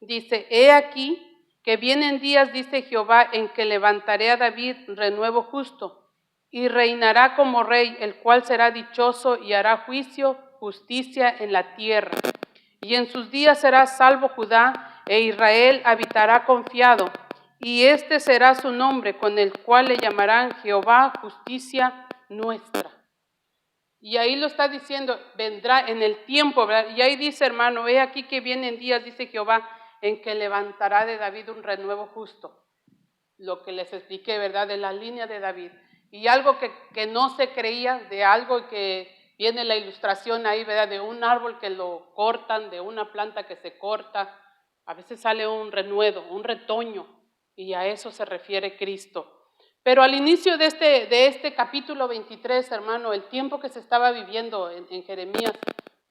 Dice, he aquí que vienen días, dice Jehová, en que levantaré a David renuevo justo, y reinará como rey, el cual será dichoso y hará juicio, justicia en la tierra. Y en sus días será salvo Judá, e Israel habitará confiado, y este será su nombre, con el cual le llamarán Jehová, justicia nuestra. Y ahí lo está diciendo, vendrá en el tiempo, ¿verdad? Y ahí dice, hermano, he aquí que vienen días, dice Jehová, en que levantará de David un renuevo justo. Lo que les expliqué, ¿verdad? De la línea de David. Y algo que no se creía, de algo que viene la ilustración ahí, ¿verdad? De un árbol que lo cortan, de una planta que se corta. A veces sale un renuevo, un retoño, y a eso se refiere Cristo. Pero al inicio de este capítulo 23, hermano, el tiempo que se estaba viviendo en Jeremías,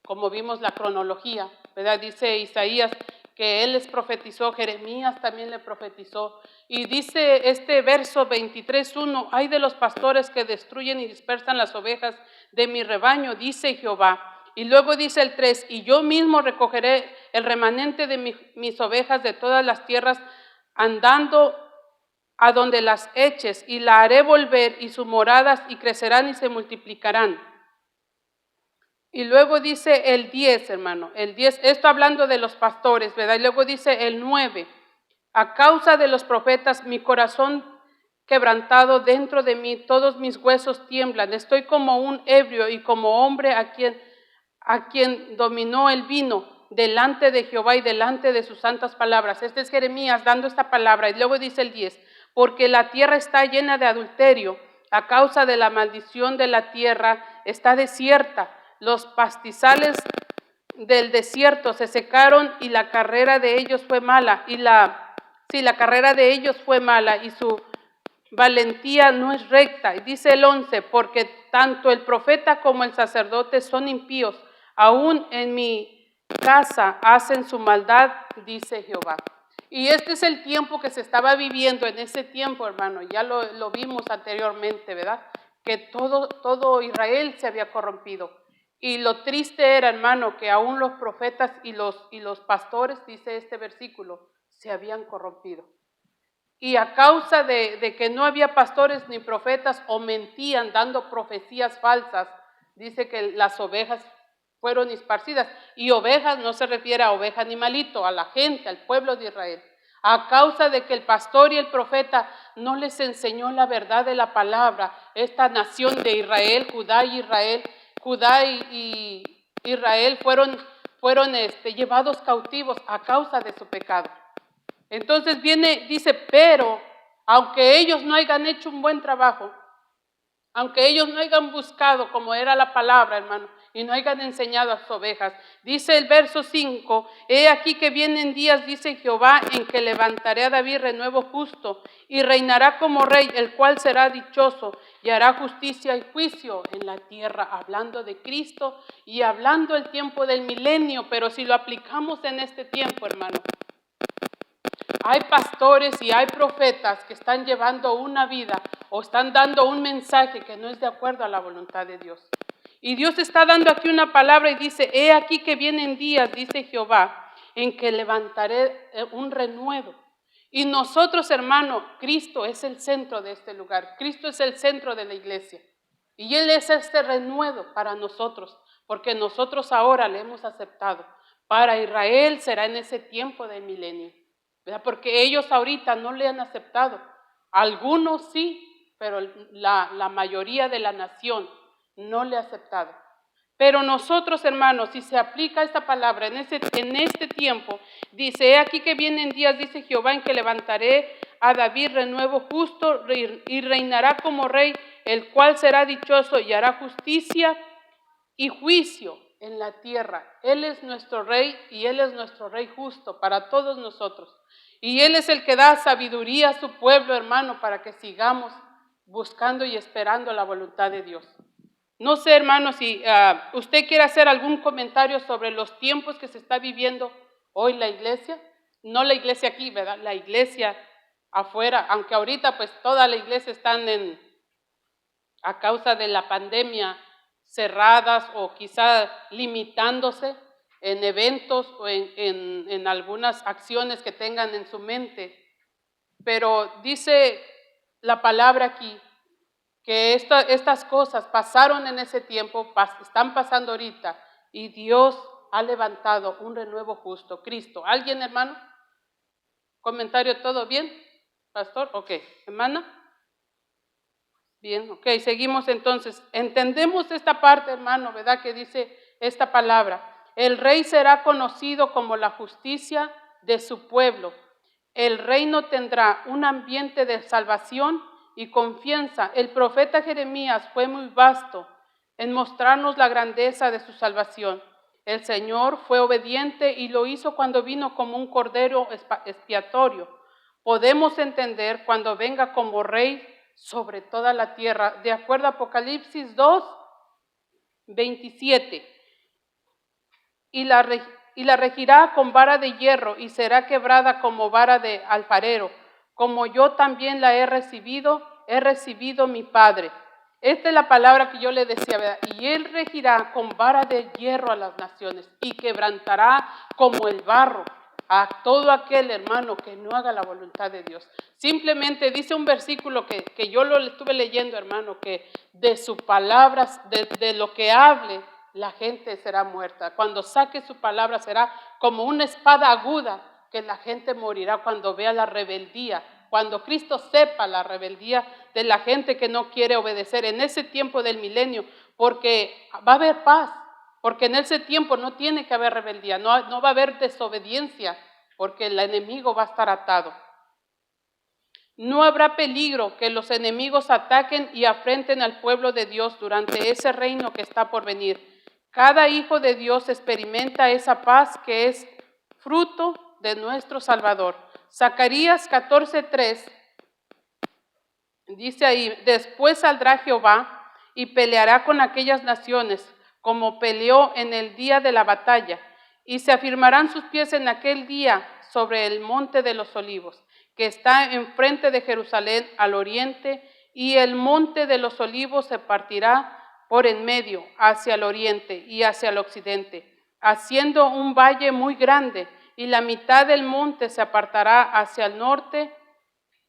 como vimos la cronología, ¿verdad? Dice Isaías que él les profetizó, Jeremías también le profetizó. Y dice este verso 23:1, ay de los pastores que destruyen y dispersan las ovejas de mi rebaño, dice Jehová. Y luego dice el 3, y yo mismo recogeré el remanente de mis ovejas de todas las tierras, andando a donde las eches, y la haré volver, y sus moradas, y crecerán y se multiplicarán. Y luego dice el 10, hermano, el 10, esto hablando de los pastores, ¿verdad? Y luego dice el 9, a causa de los profetas, mi corazón quebrantado dentro de mí, todos mis huesos tiemblan, estoy como un ebrio y como hombre a quien dominó el vino, delante de Jehová y delante de sus santas palabras. Este es Jeremías dando esta palabra. Y luego dice el 10, porque la tierra está llena de adulterio, a causa de la maldición de la tierra está desierta, los pastizales del desierto se secaron y la carrera de ellos fue mala, la carrera de ellos fue mala y su valentía no es recta. Y dice el 11, porque tanto el profeta como el sacerdote son impíos, aún en mi casa hacen su maldad, dice Jehová. Y este es el tiempo que se estaba viviendo en ese tiempo, hermano, ya lo vimos anteriormente, ¿verdad? Que todo Israel se había corrompido. Y lo triste era, hermano, que aún los profetas y los pastores, dice este versículo, se habían corrompido. Y a causa de que no había pastores ni profetas o mentían dando profecías falsas, dice que las ovejas fueron esparcidas. Y ovejas no se refiere a oveja animalito, a la gente, al pueblo de Israel. A causa de que el pastor y el profeta no les enseñó la verdad de la palabra, esta nación de Israel, Judá y Israel fueron llevados cautivos a causa de su pecado. Entonces dice, pero aunque ellos no hayan hecho un buen trabajo, aunque ellos no hayan buscado como era la palabra, hermano, y no hayan enseñado a sus ovejas, dice el verso 5, he aquí que vienen días, dice Jehová, en que levantaré a David renuevo justo, y reinará como rey, el cual será dichoso, y hará justicia y juicio en la tierra, hablando de Cristo y hablando el tiempo del milenio. Pero si lo aplicamos en este tiempo, hermano, hay pastores y hay profetas que están llevando una vida o están dando un mensaje que no es de acuerdo a la voluntad de Dios. Y Dios está dando aquí una palabra y dice, he aquí que vienen días, dice Jehová, en que levantaré un renuevo. Y nosotros, hermano, Cristo es el centro de este lugar. Cristo es el centro de la iglesia. Y Él es este renuevo para nosotros, porque nosotros ahora le hemos aceptado. Para Israel será en ese tiempo del milenio, ¿verdad? Porque ellos ahorita no le han aceptado. Algunos sí, pero la mayoría de la nación no le ha aceptado. Pero nosotros, hermanos, si se aplica esta palabra en este tiempo, dice, he aquí que vienen días, dice Jehová, en que levantaré a David renuevo justo y reinará como rey, el cual será dichoso y hará justicia y juicio en la tierra. Él es nuestro rey y Él es nuestro rey justo para todos nosotros. Y Él es el que da sabiduría a su pueblo, hermano, para que sigamos buscando y esperando la voluntad de Dios. No sé, hermano, si usted quiere hacer algún comentario sobre los tiempos que se está viviendo hoy la iglesia. No la iglesia aquí, ¿verdad? La iglesia afuera, aunque ahorita pues toda la iglesia están a causa de la pandemia cerradas o quizá limitándose, en eventos o en algunas acciones que tengan en su mente. Pero dice la palabra aquí que estas cosas pasaron en ese tiempo, están pasando ahorita, y Dios ha levantado un renuevo justo, Cristo. ¿Alguien, hermano? ¿Comentario todo bien, pastor? Ok, hermana. Bien, ok, seguimos entonces. Entendemos esta parte, hermano, ¿verdad? Que dice esta palabra. El rey será conocido como la justicia de su pueblo. El reino tendrá un ambiente de salvación y confianza. El profeta Jeremías fue muy vasto en mostrarnos la grandeza de su salvación. El Señor fue obediente y lo hizo cuando vino como un cordero expiatorio. Podemos entender cuando venga como rey sobre toda la tierra, de acuerdo a Apocalipsis 2, 27. Y la regirá con vara de hierro y será quebrada como vara de alfarero, como yo también la he recibido mi Padre. Esta es la palabra que yo le decía, ¿verdad? Y él regirá con vara de hierro a las naciones y quebrantará como el barro a todo aquel hermano que no haga la voluntad de Dios. Simplemente dice un versículo que yo lo estuve leyendo, hermano, que de sus palabras, de lo que hable, la gente será muerta. Cuando saque su palabra será como una espada aguda, que la gente morirá cuando vea la rebeldía, cuando Cristo sepa la rebeldía de la gente que no quiere obedecer en ese tiempo del milenio, porque va a haber paz, porque en ese tiempo no tiene que haber rebeldía, no va a haber desobediencia, porque el enemigo va a estar atado. No habrá peligro que los enemigos ataquen y afrenten al pueblo de Dios durante ese reino que está por venir. Cada hijo de Dios experimenta esa paz que es fruto de nuestro Salvador. Zacarías 14:3 dice ahí, después saldrá Jehová y peleará con aquellas naciones, como peleó en el día de la batalla, y se afirmarán sus pies en aquel día sobre el monte de los olivos, que está enfrente de Jerusalén al oriente, y el monte de los olivos se partirá por en medio hacia el oriente y hacia el occidente, haciendo un valle muy grande, y la mitad del monte se apartará hacia el norte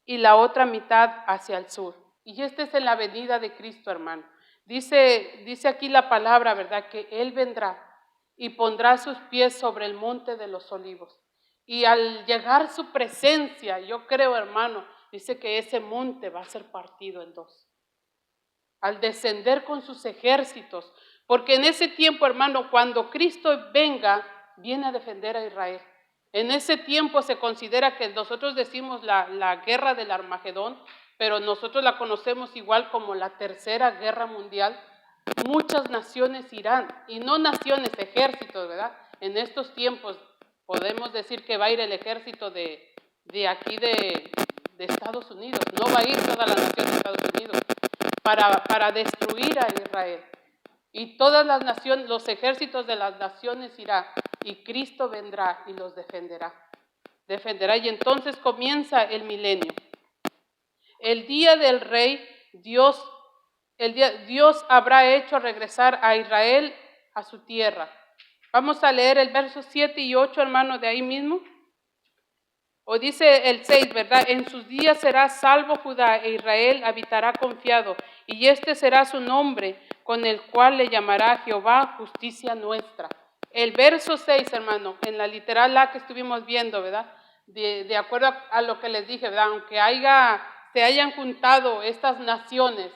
y la otra mitad hacia el sur. Y esta es en la venida de Cristo, hermano. Dice aquí la palabra, ¿verdad? Que Él vendrá y pondrá sus pies sobre el monte de los olivos. Y al llegar su presencia, yo creo, hermano, dice que ese monte va a ser partido en dos. Al descender con sus ejércitos, porque en ese tiempo, hermano, cuando Cristo venga, viene a defender a Israel. En ese tiempo se considera que nosotros decimos la guerra del Armagedón, pero nosotros la conocemos igual como la Tercera Guerra Mundial. Muchas naciones irán, y no naciones, ejércitos, ¿verdad? En estos tiempos podemos decir que va a ir el ejército de aquí de Estados Unidos. No va a ir toda la nación de Estados Unidos para destruir a Israel. Y todas las naciones, los ejércitos de las naciones irán, y Cristo vendrá y los defenderá. Y entonces comienza el milenio. El día del rey, Dios habrá hecho regresar a Israel a su tierra. Vamos a leer el verso 7 y 8, hermano, de ahí mismo. O dice el 6, ¿verdad? En sus días será salvo Judá e Israel habitará confiado, y este será su nombre, con el cual le llamará Jehová justicia nuestra. El verso 6, hermano, en la literal A que estuvimos viendo, ¿verdad? De acuerdo a lo que les dije, ¿verdad? Aunque se hayan juntado estas naciones,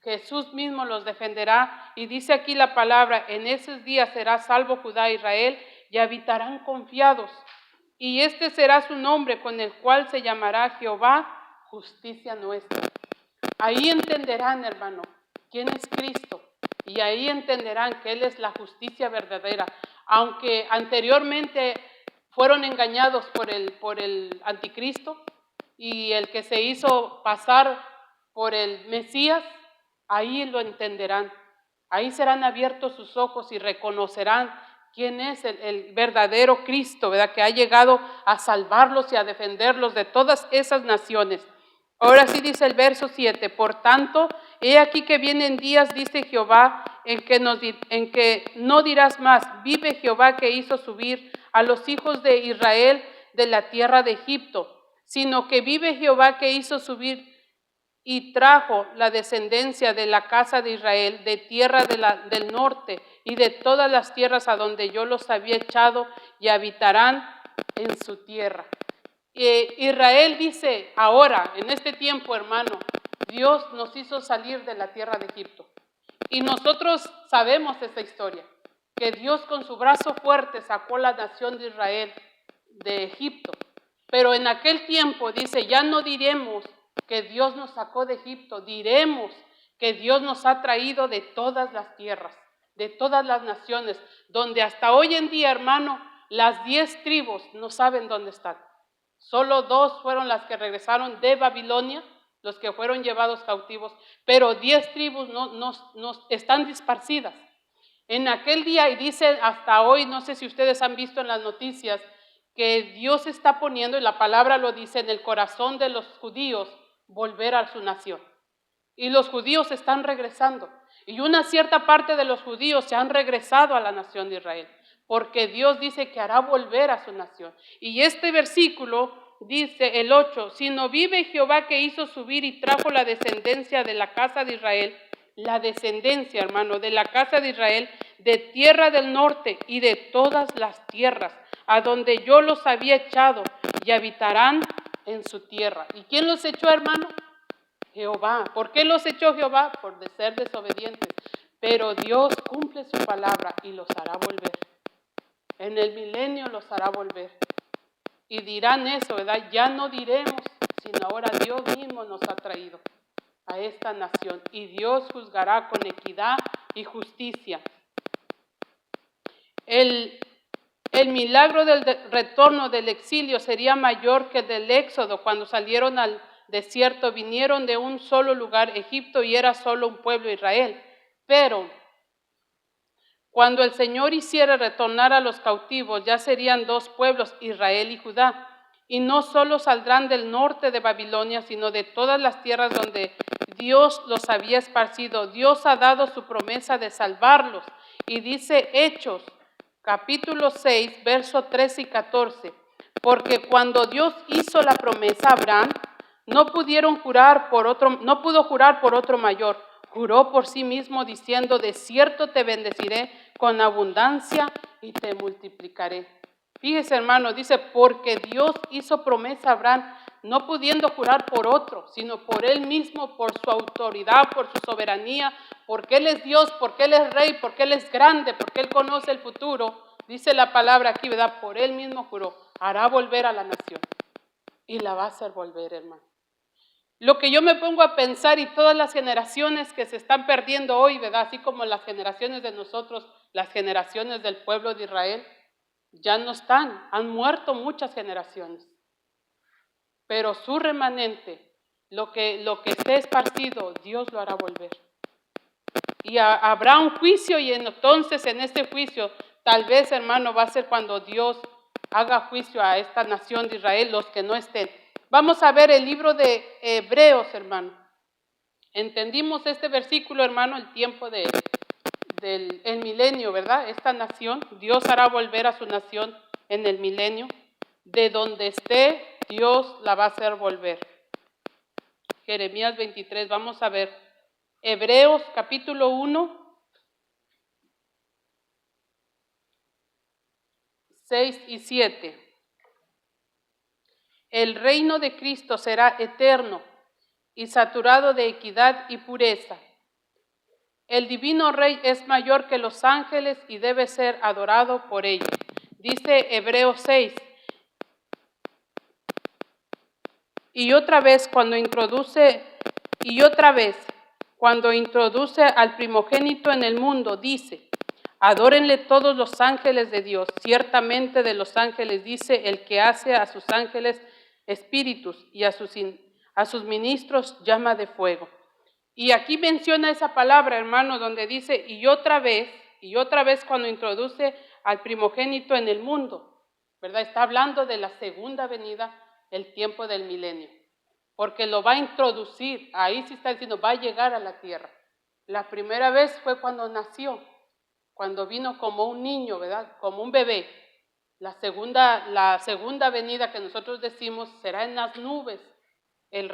Jesús mismo los defenderá, y dice aquí la palabra, en esos días será salvo Judá e Israel, y habitarán confiados. Y este será su nombre, con el cual se llamará Jehová, justicia nuestra. Ahí entenderán, hermano, quién es Cristo. Y ahí entenderán que Él es la justicia verdadera. Aunque anteriormente fueron engañados por el anticristo y el que se hizo pasar por el Mesías, ahí lo entenderán. Ahí serán abiertos sus ojos y reconocerán quién es el verdadero Cristo, ¿verdad? Que ha llegado a salvarlos y a defenderlos de todas esas naciones. Ahora sí dice el verso 7, por tanto, He aquí que vienen días, dice Jehová, en que no dirás más, vive Jehová que hizo subir a los hijos de Israel de la tierra de Egipto, sino que vive Jehová que hizo subir y trajo la descendencia de la casa de Israel, de tierra del norte y de todas las tierras a donde yo los había echado, y habitarán en su tierra. Israel dice ahora, en este tiempo, hermano, Dios nos hizo salir de la tierra de Egipto. Y nosotros sabemos esta historia, que Dios con su brazo fuerte sacó la nación de Israel de Egipto. Pero en aquel tiempo dice, ya no diremos que Dios nos sacó de Egipto, diremos que Dios nos ha traído de todas las tierras, de todas las naciones, donde hasta hoy en día, hermano, las 10 tribus no saben dónde están. Solo 2 fueron las que regresaron de Babilonia, los que fueron llevados cautivos, pero 10 tribus no están disparcidas. En aquel día, y dice hasta hoy, no sé si ustedes han visto en las noticias, que Dios está poniendo, y la palabra lo dice, en el corazón de los judíos, volver a su nación. Y los judíos están regresando. Y una cierta parte de los judíos se han regresado a la nación de Israel, porque Dios dice que hará volver a su nación. Y este versículo dice, el 8, sino vive Jehová que hizo subir y trajo la descendencia de la casa de Israel, la descendencia, hermano, de la casa de Israel, de tierra del norte y de todas las tierras, a donde yo los había echado, y habitarán en su tierra. ¿Y quién los echó, hermano? Jehová. ¿Por qué los echó Jehová? Por ser desobedientes. Pero Dios cumple su palabra y los hará volver. En el milenio los hará volver. Y dirán eso, ¿verdad? Ya no diremos, sino ahora Dios mismo nos ha traído a esta nación. Y Dios juzgará con equidad y justicia. El milagro del retorno del exilio sería mayor que el del éxodo. Cuando salieron al desierto, vinieron de un solo lugar, Egipto, y era solo un pueblo, Israel. Pero cuando el Señor hiciera retornar a los cautivos, ya serían 2 pueblos, Israel y Judá. Y no solo saldrán del norte de Babilonia, sino de todas las tierras donde Dios los había esparcido. Dios ha dado su promesa de salvarlos. Y dice Hechos, capítulo 6, versos 13 y 14. Porque cuando Dios hizo la promesa a Abraham, no pudo jurar por otro mayor. Juró por sí mismo diciendo, de cierto te bendeciré con abundancia y te multiplicaré. Fíjese, hermano, dice, porque Dios hizo promesa a Abraham, no pudiendo jurar por otro, sino por él mismo, por su autoridad, por su soberanía, porque él es Dios, porque él es rey, porque él es grande, porque él conoce el futuro. Dice la palabra aquí, ¿verdad? Por él mismo juró, hará volver a la nación. Y la va a hacer volver, hermano. Lo que yo me pongo a pensar, y todas las generaciones que se están perdiendo hoy, ¿verdad? Así como las generaciones de nosotros, las generaciones del pueblo de Israel, ya no están, han muerto muchas generaciones. Pero su remanente, lo que esté esparcido, Dios lo hará volver. Y habrá un juicio, y entonces en este juicio, tal vez, hermano, va a ser cuando Dios haga juicio a esta nación de Israel, los que no estén. Vamos a ver el libro de Hebreos, hermano. Entendimos este versículo, hermano, el tiempo del milenio, ¿verdad? Esta nación, Dios hará volver a su nación en el milenio. De donde esté, Dios la va a hacer volver. Jeremías 23, vamos a ver. Hebreos capítulo 1, 6 y 7. El reino de Cristo será eterno y saturado de equidad y pureza. El divino Rey es mayor que los ángeles y debe ser adorado por ellos. Dice Hebreos 6. Y otra vez cuando introduce al primogénito en el mundo, dice, adórenle todos los ángeles de Dios. Ciertamente de los ángeles dice, el que hace a sus ángeles espíritus y a sus ministros llama de fuego. Y aquí menciona esa palabra, hermano, donde dice, y otra vez cuando introduce al primogénito en el mundo, ¿verdad? Está hablando de la segunda venida, el tiempo del milenio. porque lo va a introducir. Ahí sí está diciendo, va a llegar a la tierra. La primera vez fue cuando nació, cuando vino como un niño, ¿verdad? Como un bebé. La segunda venida que nosotros decimos será en las nubes, el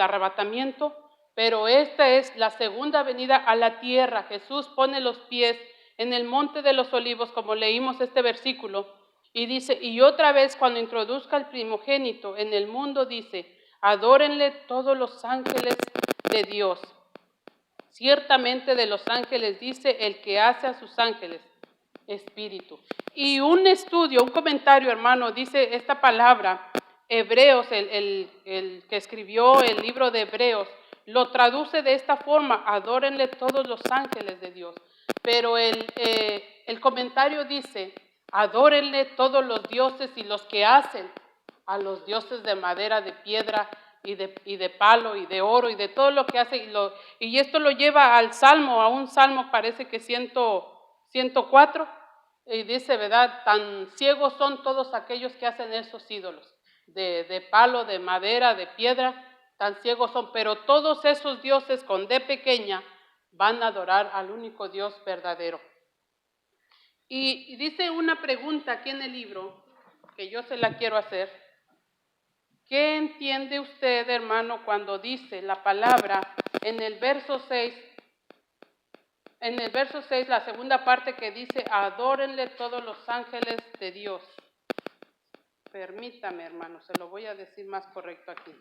arrebatamiento, pero esta es la segunda venida a la tierra. Jesús pone los pies en el monte de los olivos, como leímos este versículo, y dice, y otra vez cuando introduzca el primogénito en el mundo, dice, adórenle todos los ángeles de Dios. Ciertamente de los ángeles dice el que hace a sus ángeles espíritu. Y un estudio, un comentario, hermano, dice esta palabra, Hebreos, el que escribió el libro de Hebreos, lo traduce de esta forma, adórenle todos los ángeles de Dios. Pero el comentario dice, adórenle todos los dioses y los que hacen a los dioses de madera, de piedra y de palo y de oro y de todo lo que hace. Y esto lo lleva al Salmo, a un Salmo parece que 104, y dice, ¿verdad? Tan ciegos son todos aquellos que hacen esos ídolos, de palo, de madera, de piedra, tan ciegos son, pero todos esos dioses con D pequeña van a adorar al único Dios verdadero. Y dice una pregunta aquí en el libro, que yo se la quiero hacer. ¿Qué entiende usted, hermano, cuando dice la palabra en el verso 6? En el verso 6, la segunda parte que dice, adórenle todos los ángeles de Dios. Permítame, hermano, se lo voy a decir más correcto aquí.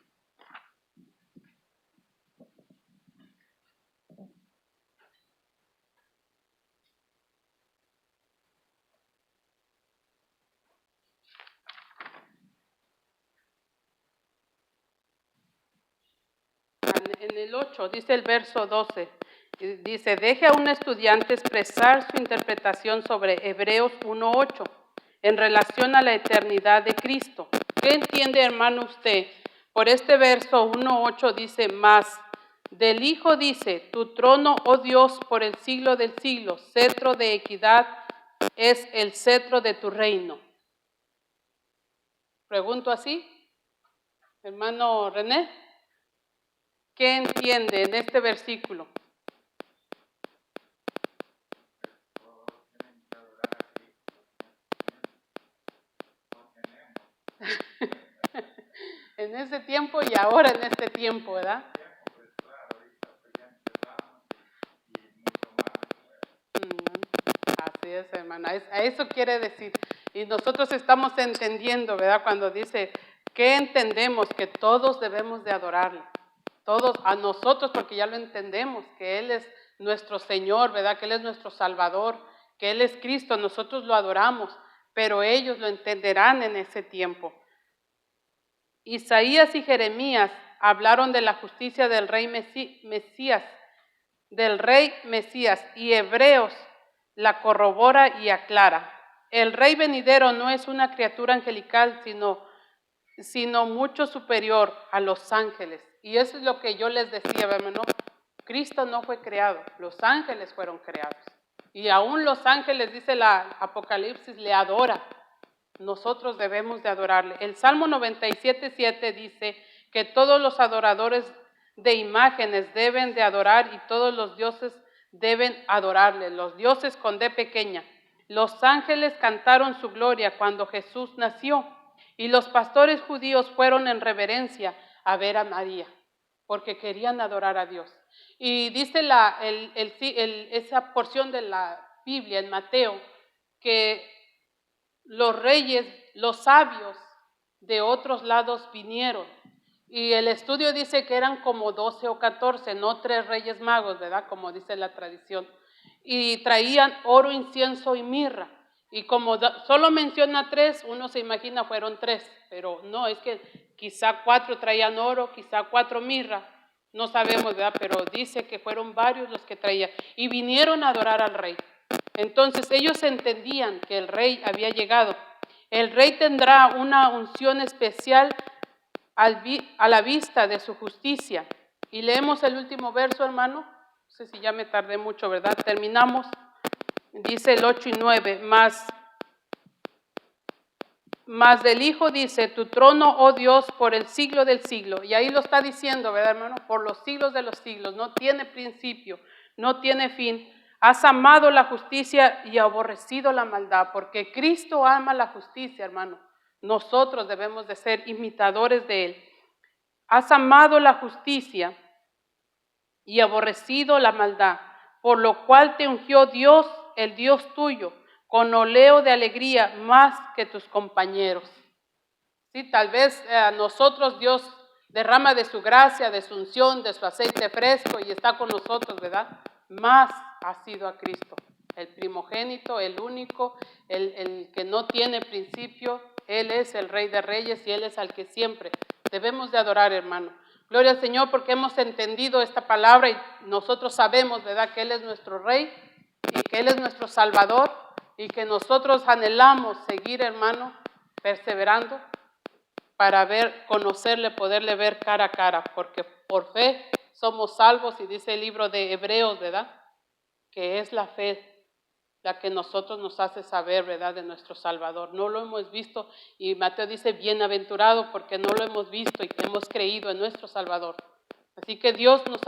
En el 8, dice el verso 12, dice, deje a un estudiante expresar su interpretación sobre Hebreos 1:8 en relación a la eternidad de Cristo. ¿Qué entiende, hermano, usted? Por este verso 1:8 dice, más del Hijo dice, tu trono, oh Dios, por el siglo del siglo, cetro de equidad es el cetro de tu reino. Pregunto así, hermano René, ¿qué entiende en este versículo? En ese tiempo y ahora en este tiempo, ¿verdad? Así es, hermana. A eso quiere decir. Y nosotros estamos entendiendo, ¿verdad? Cuando dice, ¿qué entendemos? Que todos debemos de adorarle. Todos, a nosotros, porque ya lo entendemos, que Él es nuestro Señor, ¿verdad? Que Él es nuestro Salvador, que Él es Cristo. Nosotros lo adoramos, pero ellos lo entenderán en ese tiempo. Isaías y Jeremías hablaron de la justicia del rey Mesías, y Hebreos la corrobora y aclara. El rey venidero no es una criatura angelical, sino mucho superior a los ángeles. Y eso es lo que yo les decía, hermano. Cristo no fue creado, los ángeles fueron creados. Y aún los ángeles, dice la Apocalipsis, le adora. Nosotros debemos de adorarle. El Salmo 97:7 dice que todos los adoradores de imágenes deben de adorar y todos los dioses deben adorarle. Los dioses con D pequeña. Los ángeles cantaron su gloria cuando Jesús nació y los pastores judíos fueron en reverencia a ver a María porque querían adorar a Dios. Y dice esa porción de la Biblia en Mateo que los reyes, los sabios de otros lados vinieron. Y el estudio dice que eran como 12 o 14, no 3 reyes magos, ¿verdad? Como dice la tradición. Y traían oro, incienso y mirra. Y como solo menciona 3, uno se imagina fueron 3, pero no, es que quizá 4 traían oro, quizá 4 mirra, no sabemos, ¿verdad? Pero dice que fueron varios los que traían. Y vinieron a adorar al rey. Entonces ellos entendían que el rey había llegado. El rey tendrá una unción especial a la vista de su justicia. Y leemos el último verso, hermano. No sé si ya me tardé mucho, ¿verdad? Terminamos. Dice el 8 y 9, Mas del Hijo dice, tu trono, oh Dios, por el siglo del siglo. Y ahí lo está diciendo, ¿verdad, hermano? Por los siglos de los siglos. No tiene principio, no tiene fin. Has amado la justicia y aborrecido la maldad, porque Cristo ama la justicia, hermano. Nosotros debemos de ser imitadores de Él. Has amado la justicia y aborrecido la maldad, por lo cual te ungió Dios, el Dios tuyo, con oleo de alegría más que tus compañeros. Sí, tal vez a nosotros Dios derrama de su gracia, de su unción, de su aceite fresco y está con nosotros, ¿verdad? Más ha sido a Cristo, el primogénito, el único, el que no tiene principio. Él es el Rey de Reyes y Él es al que siempre debemos de adorar, hermano. Gloria al Señor porque hemos entendido esta palabra y nosotros sabemos, ¿verdad?, que Él es nuestro Rey y que Él es nuestro Salvador y que nosotros anhelamos seguir, hermano, perseverando para conocerle, poderle ver cara a cara, porque por fe somos salvos y dice el libro de Hebreos, ¿verdad?, que es la fe la que nosotros nos hace saber, ¿verdad?, de nuestro Salvador. No lo hemos visto y Mateo dice, bienaventurado porque no lo hemos visto y que hemos creído en nuestro Salvador. Así que Dios nos